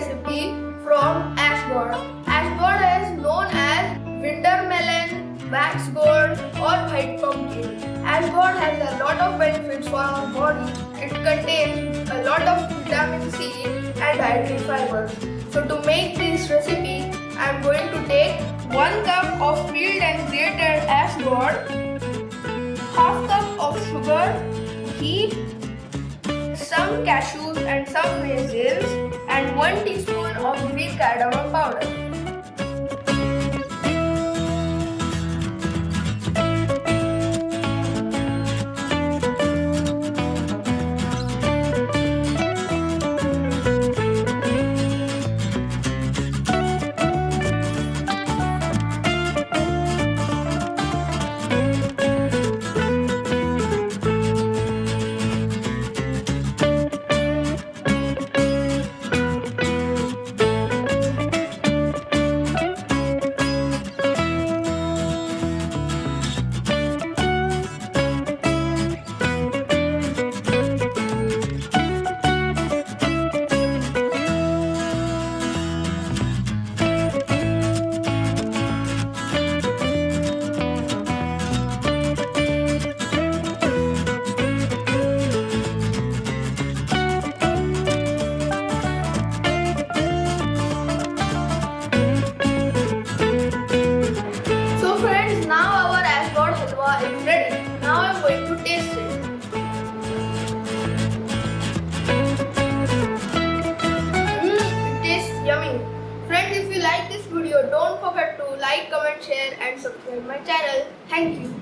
recipe from Ashgourd. Ashgourd is known as winter melon, wax gourd or white pumpkin. Ashgourd has a lot of benefits for our body. It contains a lot of vitamin C and dietary fibers. So to make this recipe, I am going to take 1 cup of peeled and grated Ashgourd, half cup of sugar, ghee, some cashews and some raisins, and 1 teaspoon of green cardamom powder. Now our Ashgourd Halwa is ready. Now I am going to taste it. It tastes yummy. Friends, if you like this video, don't forget to like, comment, share and subscribe my channel. Thank you.